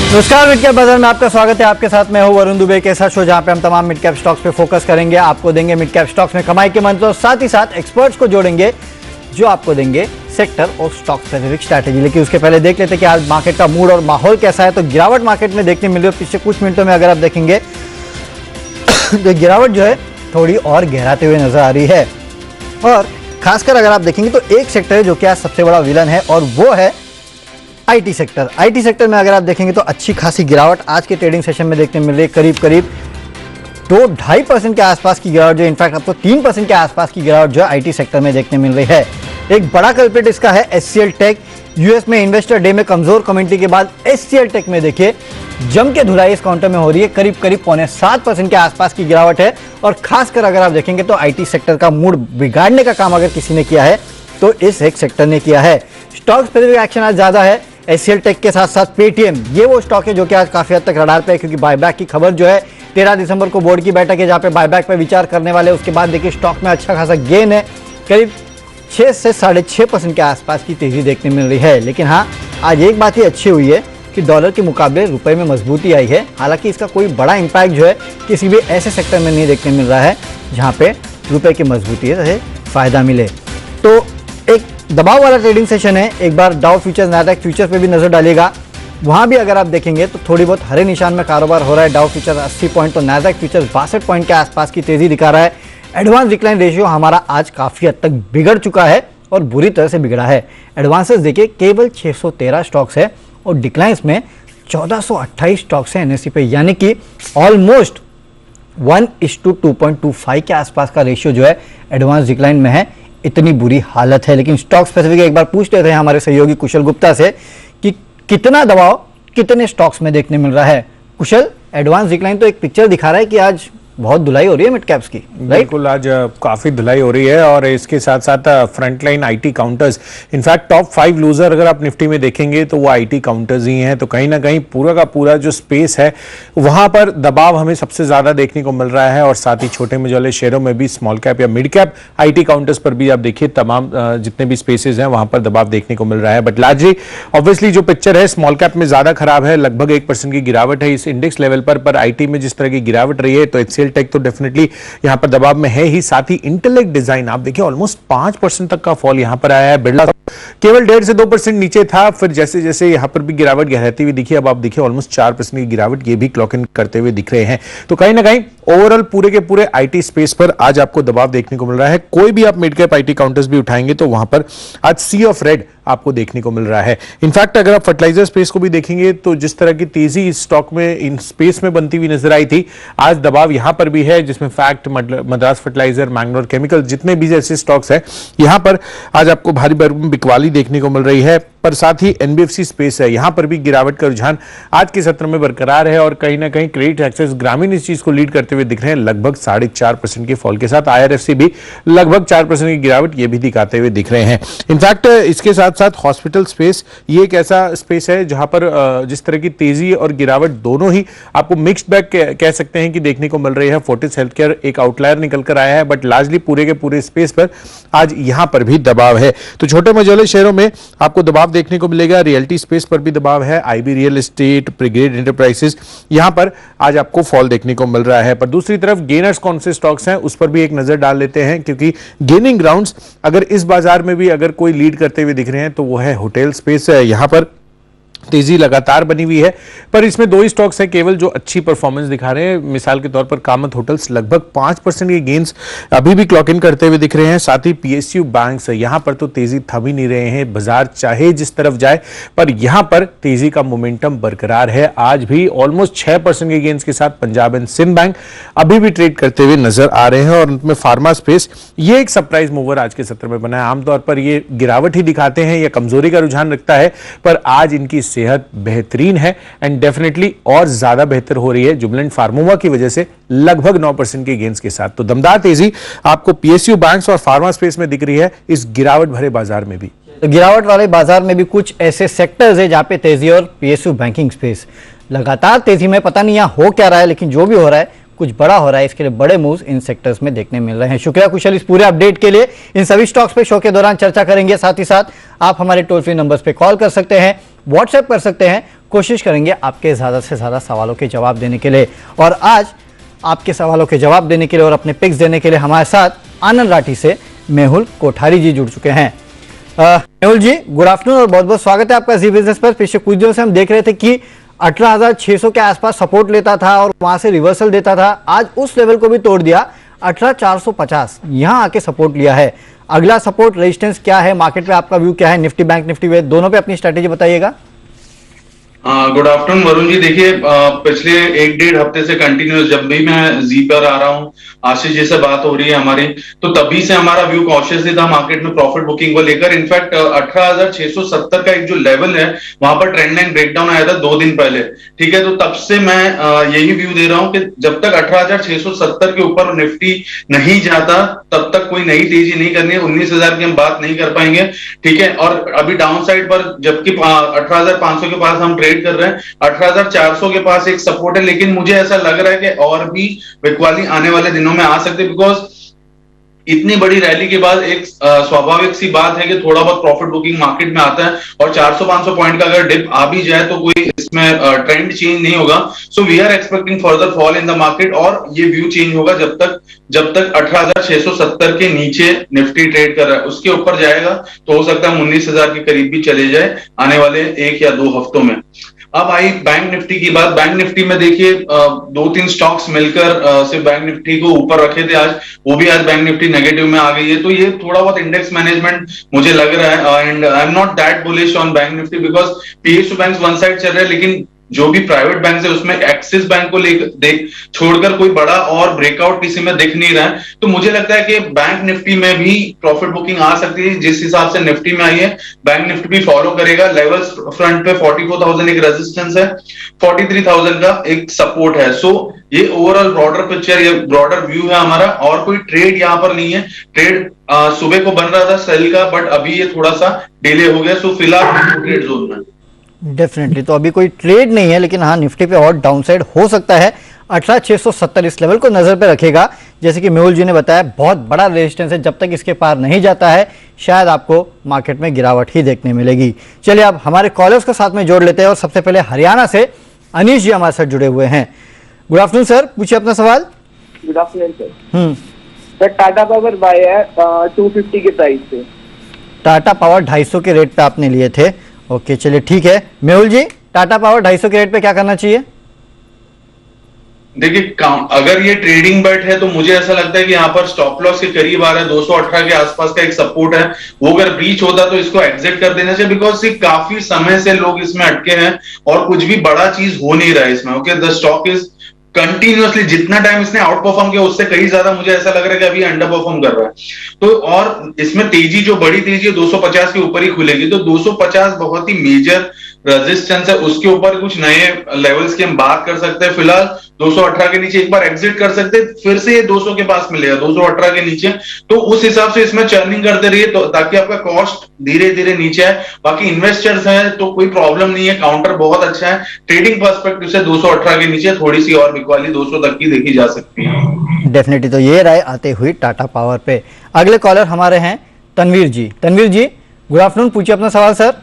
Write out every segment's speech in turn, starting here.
नमस्कार, mid cap बाजार में आपका स्वागत है। आपके साथ मैं हूं वरुण दुबे के साथ शो, जहां पे हम तमाम मिड कैप स्टॉक्स पे फोकस करेंगे। आपको देंगे मिड कैप स्टॉक्स में कमाई के मंत्र और साथ ही साथ एक्सपर्ट्स को जोड़ेंगे जो आपको देंगे सेक्टर और स्टॉक स्पेसिफिक स्ट्रैटेजी। लेकिन उसके पहले देख लेते हैं कि आज मार्केट का मूड और माहौल कैसा है। तो गिरावट मार्केट में देखने मिल रही है पिछले कुछ मिनटों में। अगर आप देखेंगे तो गिरावट जो है थोड़ी और गहराते हुए नजर आ रही है। और खासकर अगर आप देखेंगे तो एक सेक्टर है जो कि आज सबसे बड़ा विलन है और वो है आईटी सेक्टर। आईटी सेक्टर में अगर आप देखेंगे तो अच्छी खासी गिरावट आज के ट्रेडिंग सेशन में देखने मिल रही है। करीब करीब 2-2.5% के आसपास की गिरावट, जो इनफैक्ट अब तो 3% के आसपास की गिरावट जो आईटी सेक्टर में देखने मिल रही है। एक बड़ा कल्प्रिट इसका है एचसीएल टेक। यूएस में इन्वेस्टर डे में कमजोर कमेंट्री के बाद एचसीएल टेक में देखिए जम के धुलाई इस काउंटर में हो रही है। करीब करीब 0.7% के आसपास की गिरावट है। और खासकर अगर आप देखेंगे तो आईटी सेक्टर का मूड बिगाड़ने का काम अगर किसी ने किया है तो इस एक सेक्टर ने किया है। स्टॉक स्पेसिफिक एक्शन आज ज्यादा है। एचसीएल टेक के साथ साथ पेटीएम, ये वो स्टॉक है जो कि आज काफी हद तक रडार पे है, क्योंकि बायबैक की खबर जो है 13 दिसंबर को बोर्ड की बैठक है जहां पे बायबैक पे विचार करने वाले। उसके बाद देखिए स्टॉक में अच्छा खासा गेन है, करीब 6 से 6.5% के आसपास की तेजी देखने मिल रही है। लेकिन हाँ, आज एक बात ही अच्छी हुई है कि डॉलर के मुकाबले रुपए में मजबूती आई है। हालांकि इसका कोई बड़ा इंपैक्ट जो है किसी भी ऐसे सेक्टर में नहीं देखने मिल रहा है जहां पे रुपए की मजबूती से फायदा मिले। तो एक दबाव वाला ट्रेडिंग सेशन है। एक बार डाउ फ्यूचर्स, नैस्डैक फ्यूचर्स पे भी नजर डालिएगा। वहां भी अगर आप देखेंगे तो थोड़ी बहुत हरे निशान में कारोबार हो रहा है। डाउ फ्यूचर्स 80 पॉइंट तो नैस्डैक फ्यूचर्स 62 पॉइंट के आसपास की तेजी दिखा रहा है। एडवांस डिक्लाइन रेशियो हमारा आज काफी हद तक बिगड़ चुका है और बुरी तरह से बिगड़ा है। एडवांसेस देखिए केवल 613 स्टॉक्स है और डिक्लाइंस में 1428 स्टॉक्स है एनएससी पे, यानी कि ऑलमोस्ट 1:2.25 के आसपास का रेशियो जो है एडवांस डिक्लाइन में है। इतनी बुरी हालत है। लेकिन स्टॉक स्पेसिफिक एक बार पूछ लेते हैं हमारे सहयोगी कुशल गुप्ता से कि कितना दबाव कितने स्टॉक्स में देखने मिल रहा है। कुशल, एडवांस डिक्लाइन तो एक पिक्चर दिखा रहा है कि आज बहुत धुलाई हो रही है मिड कैप्स की। बिल्कुल, आज काफी धुलाई हो रही है और इसके साथ साथ frontline IT counters, in fact top 5 loser अगर आप निफ्टी में देखेंगे तो वो आईटी काउंटर्स ही हैं। तो कहीं ना कहीं पूरा का पूरा जो स्पेस है वहां पर दबाव हमें सबसे ज्यादा देखने को मिल रहा है। और साथ ही छोटे मझोले शेयरों में भी स्मॉल कैप या मिड कैप आईटी काउंटर्स पर भी आप देखिए तमाम जितने भी स्पेसेस हैं वहां पर दबाव देखने को मिल रहा है। बट लार्जली ऑब्वियसली जो पिक्चर है स्मॉल कैप में ज्यादा खराब है। लगभग 1% की गिरावट है इस इंडेक्स लेवल पर आईटी में जिस तरह की गिरावट रही है तो एचसीएल टेक तो डेफिनेटली यहां पर दबाव में है ही। साथ ही इंटेलेक्ट डिजाइन आप देखिए ऑलमोस्ट 5% तक का फॉल यहां पर आया है। बिरला केवल 1.5 से 2% नीचे था, फिर जैसे जैसे यहां पर भी गिरावट गहराती हुई दिखी, अब आप देखिए ऑलमोस्ट 4% की गिरावट ये भी क्लॉक इन करते हुए दिख रहे हैं। तो कहीं ना कहीं ओवरऑल पूरे के पूरे आईटी स्पेस पर आज आपको दबाव देखने को मिल रहा है। कोई भी आप मिड कैप आईटी काउंटर्स भी उठाएंगे तो वहां पर आज सी ऑफ रेड आपको देखने को मिल रहा है। इनफैक्ट अगर आप फर्टिलाइजर स्पेस को भी देखेंगे तो जिस तरह की तेजी इस स्टॉक में इन स्पेस में बनती हुई नजर आई थी, आज दबाव यहां पर भी है, जिसमें फैक्ट, मद्रास फर्टिलाइजर, मैंगलोर केमिकल, जितने भी ऐसे स्टॉक्स हैं यहां पर आज आपको भारी बिकवाली देखने को मिल रही है। पर साथ ही एनबीएफसी स्पेस है, यहां पर भी गिरावट का रुझान आज के सत्र में बरकरार है और कहीं ना कहीं क्रेडिट एक्सेस ग्रामीण इस चीज को लीड करते हुए दिख रहे हैं लगभग 4.5% के फॉल के साथ। आईआरएफसी भी लगभग 4% की गिरावट ये भी दिखाते हुए दिख रहे हैं। इनफैक्ट इसके साथ साथ हॉस्पिटल स्पेस ये एक ऐसा स्पेस है जहां पर जिस तरह की तेजी और गिरावट दोनों ही आपको मिक्स्ड बैग कह सकते हैं कि देखने को मिल रही है। फोर्टिस हेल्थकेयर एक आउटलायर निकल कर आया है, बट लार्जली पूरे के पूरे स्पेस पर आज यहां पर भी दबाव है। तो छोटे मझोले शेयरों में आपको दबाव देखने को मिलेगा। रियल्टी स्पेस पर भी दबाव है। आईबी रियल एस्टेट, प्रीग्रेड एंटरप्राइजेस, यहां पर आज आपको फॉल देखने को मिल रहा है। पर दूसरी तरफ गेनर्स कौन से स्टॉक्स हैं उस पर भी एक नजर डाल लेते हैं, क्योंकि गेनिंग ग्राउंड्स अगर इस बाजार में भी अगर कोई लीड करते हुए दिख रहे हैं तो वो है होटल स्पेस है। यहां पर तेजी लगातार बनी हुई है, पर इसमें 2 ही स्टॉक्स हैं केवल जो अच्छी परफॉर्मेंस दिखा रहे हैं। मिसाल के तौर पर कामत होटल्स लगभग 5% के गेन्स अभी भी क्लॉक इन करते हुए दिख रहे हैं। साथ ही पीएसयू बैंक्स, यहां पर तो तेजी थम ही नहीं रहे हैं। बाजार चाहे जिस तरफ जाए पर यहां पर तेजी का मोमेंटम बरकरार है। आज भी ऑलमोस्ट 6% के गेन्स के साथ पंजाब एंड सिंध बैंक अभी भी ट्रेड करते हुए नजर आ रहे हैं। और उनमें फार्मा स्पेस ये एक सरप्राइज मूवर आज के सत्र में बना है। आमतौर पर ये गिरावट ही दिखाते हैं या कमजोरी का रुझान रखता है, पर आज इनकी सेहत बेहतरीन है एंड डेफिनेटली और ज्यादा बेहतर हो रही है जुबिलेंट फार्मोवा की वजह से, लगभग 9% के गेंस के साथ। तो दमदार तेजी आपको पीएसयू बैंक्स और फार्मा स्पेस में दिख रही है इस गिरावट भरे बाजार में भी। तो गिरावट वाले बाजार में भी कुछ ऐसे सेक्टर्स है जहां पे तेजी, और पीएसयू बैंकिंग स्पेस लगातार तेजी में। पता नहीं यहां हो क्या रहा है, लेकिन जो भी हो रहा है कुछ बड़ा हो रहा है। इसके लिए बड़े मूव्स इन सेक्टर्स में देखने मिल रहे हैं। शुक्रिया कुशल इस पूरे अपडेट के लिए। इन सभी स्टॉक्स पे शो के दौरान चर्चा करेंगे। साथ ही साथ आप हमारे टोल फ्री नंबर्स पे कॉल कर सकते हैं, व्हाट्सएप कर सकते हैं, कोशिश करेंगे आपके ज़्यादा से ज़्यादा सवालों के जवाब देने के लिए। और आज आपके सवालों के जवाब देने के लिए और अपने पिक्स देने के लिए हमारे साथ आनंद राठी से मेहुल कोठारी जी जुड़ चुके हैं। मेहुल जी, गुड आफ्टरनून और बहुत बहुत स्वागत है आपका जी बिजनेस पर। पिछले कुछ दिनों से हम देख रहे थे कि 18,600 के आसपास सपोर्ट लेता था और वहां से रिवर्सल देता था। आज उस लेवल को भी तोड़ दिया, 18,450 यहां आके सपोर्ट लिया है। अगला सपोर्ट रेजिस्टेंस क्या है, मार्केट पे आपका व्यू क्या है, निफ्टी बैंक निफ्टी वे दोनों पे अपनी स्ट्रेटेजी बताइएगा। Good afternoon Varun ji. देखिए, पिछले 1-1.5 हफ्ते से कंटिन्यूस जब भी मैं जी पर आ रहा हूँ, आशीष जी से बात हो रही है हमारी, तो तभी से हमारा व्यू कॉशियस ही था मार्केट में प्रॉफिट बुकिंग को लेकर। इनफैक्ट 18,670 का एक जो लेवल है वहां पर ट्रेंड लाइन ब्रेकडाउन आया था 2 दिन पहले, ठीक है। तो तब से मैं यही व्यू दे रहा हूं कि जब तक 18,670 के ऊपर निफ्टी नहीं जाता तब तक कोई नई तेजी नहीं करनी है। 19,000 की हम बात नहीं कर पाएंगे, ठीक है। और अभी डाउन साइड पर जबकि 18,500 के पास हम ट्रेड कर रहे हैं, 18,400 के पास एक सपोर्ट है, लेकिन मुझे ऐसा लग रहा है कि और भी बिकवाली आने वाले दिनों में आ सकते, बिकॉज इतनी बड़ी रैली के बाद एक स्वाभाविक सी बात है कि थोड़ा बहुत प्रॉफिट बुकिंग मार्केट में आता है। और 400-500 पॉइंट का अगर डिप आ भी जाए तो कोई इसमें ट्रेंड चेंज नहीं होगा। So we are expecting further fall in the market और ये व्यू चेंज होगा जब तक 18,670 के नीचे निफ्टी ट्रेड कर रहा है। उसके ऊपर जाएगा तो हो सकता है 19,000 के करीब भी चले जाए आने वाले 1 या 2 हफ्तों में। अब आई बैंक निफ्टी की बात। बैंक निफ्टी में देखिए 2-3 स्टॉक्स मिलकर सिर्फ बैंक निफ्टी को ऊपर रखे थे आज, वो भी आज बैंक निफ्टी नेगेटिव में आ गई है। तो ये थोड़ा बहुत इंडेक्स मैनेजमेंट मुझे लग रहा है and I am not that bullish on bank Nifty because PSU bank one side चल रहे हैं, लेकिन जो भी प्राइवेट बैंक है उसमें एक्सिस बैंक को लेकर छोड़कर कोई बड़ा और ब्रेकआउट किसी में दिख नहीं रहा है। तो मुझे लगता है कि बैंक निफ्टी में भी प्रॉफिट बुकिंग आ सकती है। जिस हिसाब से निफ्टी में आई है बैंक निफ्टी भी फॉलो करेगा। लेवल्स फ्रंट पे 44,000 एक रेजिस्टेंस है, 43,000 का एक सपोर्ट है। सो ये ओवरऑल ब्रॉडर पिक्चर, ये ब्रॉडर व्यू है हमारा। और कोई ट्रेड यहाँ पर नहीं है। ट्रेड सुबह को बन रहा था सेल का, बट अभी ये थोड़ा सा डिले हो गया। सो फिलहाल ट्रेड जोन में डेफिनेटली तो अभी कोई ट्रेड नहीं है, लेकिन हाँ निफ्टी पे और डाउनसाइड हो सकता है। 18,670 इस लेवल को नजर पे रखेगा। जैसे कि मेहुल जी ने बताया, बहुत बड़ा रेजिस्टेंस है, जब तक इसके पार नहीं जाता है शायद आपको मार्केट में गिरावट ही देखने मिलेगी। चलिए अब हमारे कॉलर्स को साथ में जोड़ लेते हैं और सबसे पहले हरियाणा से अनीश जी हमारे साथ जुड़े हुए हैं। गुड आफ्टरनून सर, पूछिए अपना सवाल। Good afternoon sir. Sir Tata power bye है 250 के प्राइस पे। टाटा पावर 250 के रेट पे आपने लिए थे, ओके चलिए ठीक है। मेहुल जी, टाटा पावर 250 के रेट पे क्या करना चाहिए? देखिए, अगर ये ट्रेडिंग बेट है तो मुझे ऐसा लगता है कि यहाँ पर स्टॉप लॉस के करीब आ रहा है। 218 के आसपास का एक सपोर्ट है, वो अगर ब्रीच होता तो इसको एग्जिट कर देना चाहिए बिकॉज काफी समय से लोग इसमें अटके हैं और कुछ भी बड़ा चीज हो नहीं रहा है इसमें। Okay, the stock is continuously, जितना टाइम इसने आउट परफॉर्म किया उससे कहीं ज्यादा मुझे ऐसा लग रहा है कि अभी अंडर परफॉर्म कर रहा है। तो और इसमें तेजी, जो बड़ी तेजी है 250 के ऊपर ही खुलेगी। तो 250 बहुत ही मेजर रेजिस्टेंस है, उसके ऊपर कुछ नए लेवल्स की हम बात कर सकते हैं। फिलहाल 218 के नीचे एक बार एग्जिट कर सकते हैं, फिर से ये 200 के पास मिलेगा 218 के नीचे। तो उस हिसाब से इसमें चर्निंग करते रहिए तो ताकि आपका कॉस्ट धीरे धीरे नीचे आए। बाकी इन्वेस्टर्स हैं तो कोई प्रॉब्लम नहीं है, काउंटर बहुत अच्छा है। ट्रेडिंग पर्सपेक्टिव से 218 के नीचे थोड़ी सी और बिकवाली 200 तक की देखी जा सकती है। डेफिनेटली तो ये राय आते हुई टाटा पावर पे। अगले कॉलर हमारे हैं तनवीर जी। तनवीर जी गुड आफ्टरनून, पूछिए अपना सवाल सर।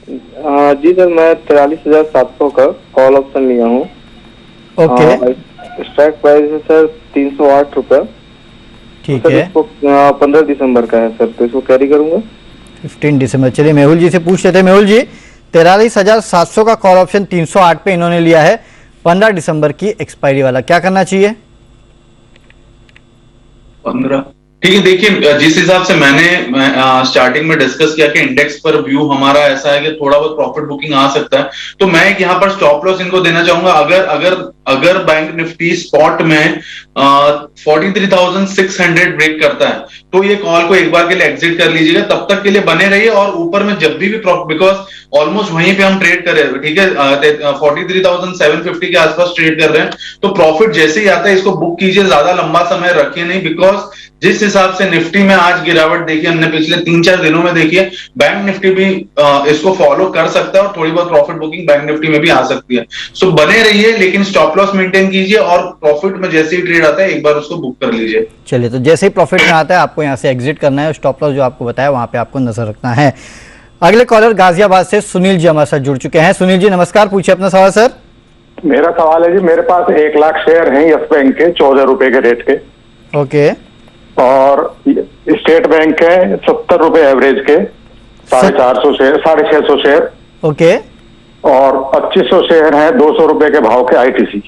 जी सर, मैं 43,700 का कॉल ऑप्शन लिया हूँ। ओके, स्ट्राइक प्राइस है सर 308 रुपए। ठीक है। इसको 15 दिसंबर का है सर, तो इसको कैरी करूंगा 15 दिसंबर। चलिए मेहुल जी से पूछ लेते हैं। मेहुल जी, 43,700 का कॉल ऑप्शन 308 पे इन्होंने लिया है, 15 दिसंबर की एक्सपायरी वाला, क्या करना चाहिए? 15, ठीक है। देखिए, जिस हिसाब से मैंने स्टार्टिंग में डिस्कस किया कि इंडेक्स पर व्यू हमारा ऐसा है कि थोड़ा बहुत प्रॉफिट बुकिंग आ सकता है, तो मैं यहाँ पर स्टॉप लॉस इनको देना चाहूंगा। अगर बैंक निफ्टी स्पॉट में 43,600 ब्रेक करता है तो ये कॉल को एक बार के लिए एग्जिट कर लीजिएगा, तब तक के लिए बने रहिए। और ऊपर में जब भी प्रॉफिट, बिकॉज ऑलमोस्ट वहीं पे हम ट्रेड कर रहे हैं, ठीक है, 43,750 के आसपास ट्रेड कर रहे हैं। तो प्रॉफिट जैसे ही आता है इसको बुक कीजिए, ज्यादा लंबा समय रखिए नहीं। बिकॉज जिस हिसाब से निफ्टी में आज गिरावट देखी हमने पिछले 3-4 दिनों में देखी है, बैंक निफ्टी भी इसको फॉलो कर सकता है और थोड़ी बहुत प्रॉफिट बुकिंग बैंक निफ्टी में भी आ सकती है। सो बने रहिए, लेकिन स्टॉप लॉस मेंटेन कीजिए और प्रॉफिट में जैसे ही ट्रेड आता है एक बार उसको बुक कर लीजिए। चलिए, तो जैसे ही प्रॉफिट में आता है आपको यहाँ से एग्जिट करना है, स्टॉप लॉस जो आपको बताया वहां पे आपको नजर रखना है। अगले कॉलर गाजियाबाद से सुनील जी हमारे साथ जुड़ चुके हैं। सुनील जी नमस्कार, पूछिए अपना सवाल सर। मेरा सवाल है जी, मेरे पास 1 लाख शेयर हैं यस बैंक के 14 रुपए के रेट के, ओके, और स्टेट बैंक है 70 रुपए एवरेज के, 450 शेयर, 650 शेयर, ओके। और 2500 शेयर हैं 200 रुपए के भाव के आईटीसी।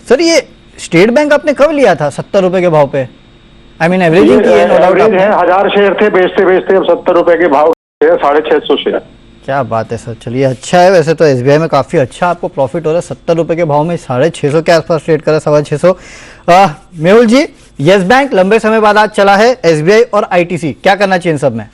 सर ये स्टेट बैंक आपने कब लिया था 70 रुपए के भाव पे? आई मीन एवरेजिंग की है, नो डाउट। एवरेज है, 1000 शेयर थे, बेचते बेचते अब 70 रुपए के भाव 650 शेयर। क्या बात है सर, चलिए अच्छा है। वैसे तो एसबीआई में काफी अच्छा आपको प्रॉफिट हो रहा है, 70 रुपए के भाव में 650 के आसपास ट्रेड करा, 625। मेहुल जी, यस बैंक लंबे समय बाद आज चला है, एसबीआई और आईटीसी, क्या करना चाहिए इन सब में?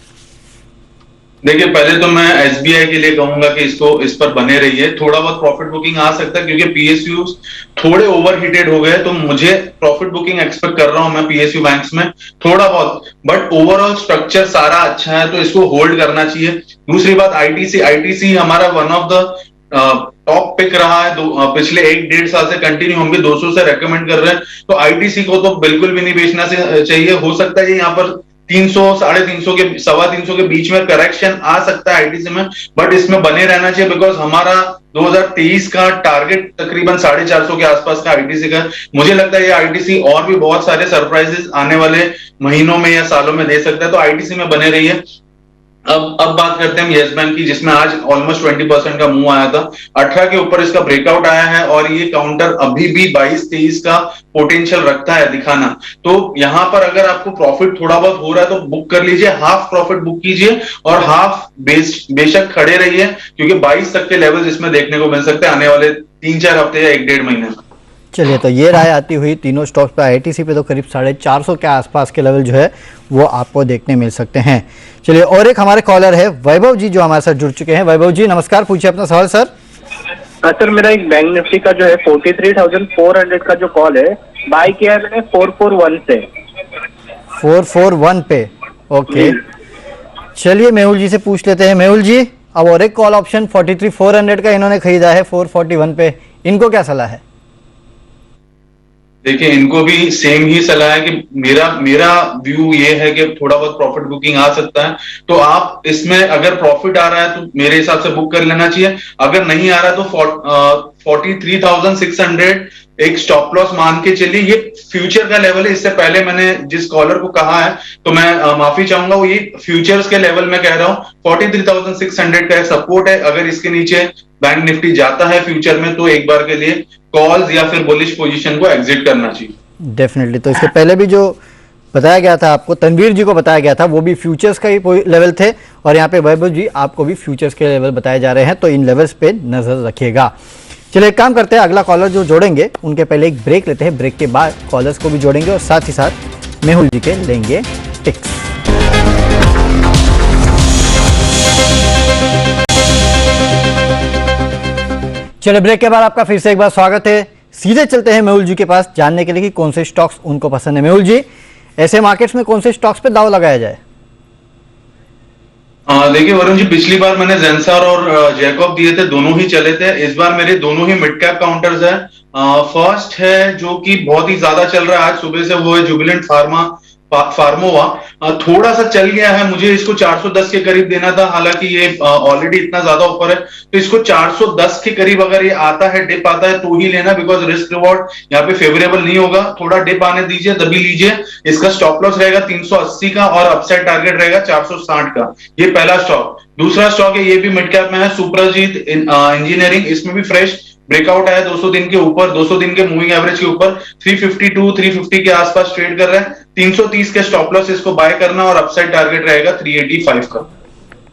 देखिए, पहले तो मैं एसबीआई के लिए कहूंगा कि इस पर बने रहिए। थोड़ा बहुत प्रॉफिट बुकिंग आ सकता है क्योंकि पीएसयूज थोड़े ओवरहीटेड हो गए, तो मुझे प्रॉफिट बुकिंग एक्सपेक्ट कर रहा हूं मैं पीएसयू बैंक्स में थोड़ा बहुत, बट ओवरऑल स्ट्रक्चर सारा अच्छा है तो इसको होल्ड करना चाहिए। दूसरी बात, आईटीसी हमारा one of the top pick रहा है, पिछले 1-1.5 साल से कंटिन्यू, हम भी 200 से रेकमेंड कर रहे हैं, तो आईटीसी को तो बिल्कुल भी नहीं बेचना चाहिए। हो सकता है यहाँ पर 300, 350 के 325 के बीच में करेक्शन आ सकता है आईटीसी में, बट इसमें बने रहना चाहिए बिकॉज हमारा 2023 का टारगेट तकरीबन 450 के आसपास का आईटीसी का। मुझे लगता है ये आईटीसी और भी बहुत सारे सरप्राइजेस आने वाले महीनों में या सालों में दे सकता है, तो आईटीसी में बने रहिए। अब बात करते हैं यस बैंक की, जिसमें आज ऑलमोस्ट 20% का मूव आया था, 18 के ऊपर इसका ब्रेकआउट आया है और ये काउंटर अभी भी 22-23 का पोटेंशियल रखता है दिखाना। तो यहां पर अगर आपको प्रॉफिट थोड़ा बहुत हो रहा है तो बुक कर लीजिए, हाफ प्रॉफिट बुक कीजिए और हाफ बेशक खड़े रहिए, क्योंकि 22 तक के लेवल इसमें देखने को मिल सकते हैं आने वाले 3-4 हफ्ते या 1-1.5 महीने में। चलिए, तो ये राय आती हुई तीनों स्टॉक्स पे, आईटीसी पे तो करीब 450 के आसपास के लेवल जो है वो आपको देखने मिल सकते हैं। चलिए, और एक हमारे कॉलर है वैभव जी जो हमारे साथ जुड़ चुके हैं। वैभव जी नमस्कार, पूछिए अपना सवाल सर। सर मेरा एक बैंक निफ्टी का जो है 43,400 का जो कॉल है, बाय किया है मैंने 441 से। 441 पे, ओके। चलिए मेहुल जी से पूछ लेते हैं। मेहुल जी, अब और एक कॉल ऑप्शन 43,400 का इन्होंने खरीदा है 441 पे, इनको क्या सलाह है? देखिए, इनको भी सेम ही सलाह है कि मेरा व्यू ये है कि थोड़ा बहुत प्रॉफिट बुकिंग आ सकता है, तो आप इसमें अगर प्रॉफिट आ रहा है तो मेरे हिसाब से बुक कर लेना चाहिए। अगर नहीं आ रहा तो 43,600 एक स्टॉप लॉस मान के चलिए। ये फ्यूचर का लेवल है, इससे पहले मैंने जिस कॉलर को कहा है तो मैं माफी चाहूंगा, वो ये फ्यूचर्स के लेवल में कह रहा हूं। 43,600 का एक सपोर्ट है, अगर इसके नीचे बैंक निफ्टी जाता है फ्यूचर में तो एक बार के लिए कॉल्स या फिर बुलिश पोजीशन को एग्जिट करना चाहिए। डेफिनेटली। तो इसके पहले भी जो बताया गया था आपको, तनवीर जी को बताया गया था, वो भी फ्यूचर्स का ही लेवल थे, और यहाँ पे वैभव जी आपको भी फ्यूचर्स के लेवल बताए जा रहे हैं, तो इन लेवल्स पे नजर रखिएगा। चलिए, एक काम करते हैं, अगला कॉलर जो जोड़ेंगे उनके पहले एक ब्रेक लेते हैं, ब्रेक के बाद कॉलर्स को भी जोड़ेंगे और साथ ही साथ मेहुल जी के लेंगे टिक्स। चलिए, ब्रेक के बाद आपका फिर से एक बार स्वागत है। सीधे चलते हैं मेहुल जी के पास जानने के लिए कि कौन से स्टॉक्स उनको पसंद है। मेहुल जी, ऐसे मार्केट्स में कौन से स्टॉक्स पे दाव लगाया जाए? देखिए वरुण जी, पिछली बार मैंने जेंसर और जैकब दिए थे, दोनों ही चले थे। इस बार मेरे दोनों ही मिड कैप काउंटर्स है। फर्स्ट है जो कि बहुत ही ज्यादा चल रहा है आज सुबह से, वो है जुबिलेंट फार्मोवा। थोड़ा सा चल गया है, मुझे इसको 410 के करीब देना था, हालांकि ये ऑलरेडी इतना ज्यादा ऊपर है, तो इसको 410 के करीब अगर ये आता है, डिप आता है तो ही लेना, बिकॉज रिस्क रिवॉर्ड यहाँ पे फेवरेबल नहीं होगा। थोड़ा डिप आने दीजिए तभी लीजिए। इसका स्टॉप लॉस रहेगा 380 का और अपसाइड टारगेट रहेगा 460 का। ये पहला स्टॉक। दूसरा स्टॉक है, ये भी मिड कैप में है, सुप्रजीत इंजीनियरिंग। इसमें भी फ्रेश ब्रेकआउट आया 200 दिन के ऊपर, 200 दिन के मूविंग एवरेज के ऊपर, 352 350 के आसपास ट्रेड कर रहे हैं। 330 के स्टॉप लॉस इसको बाय करना और अपसाइड टारगेट रहेगा 385 का।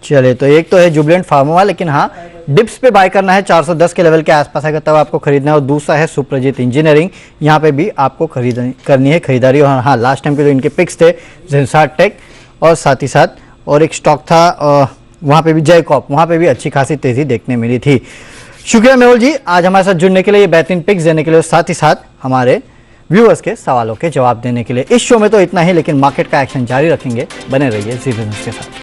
चलिए, तो एक तो है जुबिलेंट फार्मोवा, लेकिन हाँ डिप्स पे बाय करना है, 410 के लेवल के आसपास आएगा तब आपको खरीदना है। और दूसरा है सुप्रजीत इंजीनियरिंग, यहाँ पे भी आपको करनी है खरीदारी। और हाँ, लास्ट टाइम के जो इनके पिक्स थे, जेंसार टेक और साथ ही साथ और एक स्टॉक था वहाँ पे भी जयकॉप, वहाँ पे भी अच्छी खासी तेजी देखने मिली थी। शुक्रिया मेहुल जी आज हमारे साथ जुड़ने के लिए, ये बेहतरीन पिक्स देने के लिए, साथ ही साथ हमारे व्यूअर्स के सवालों के जवाब देने के लिए। इस शो में तो इतना ही, लेकिन मार्केट का एक्शन जारी रखेंगे। बने रहिए जी बिजनेस के साथ।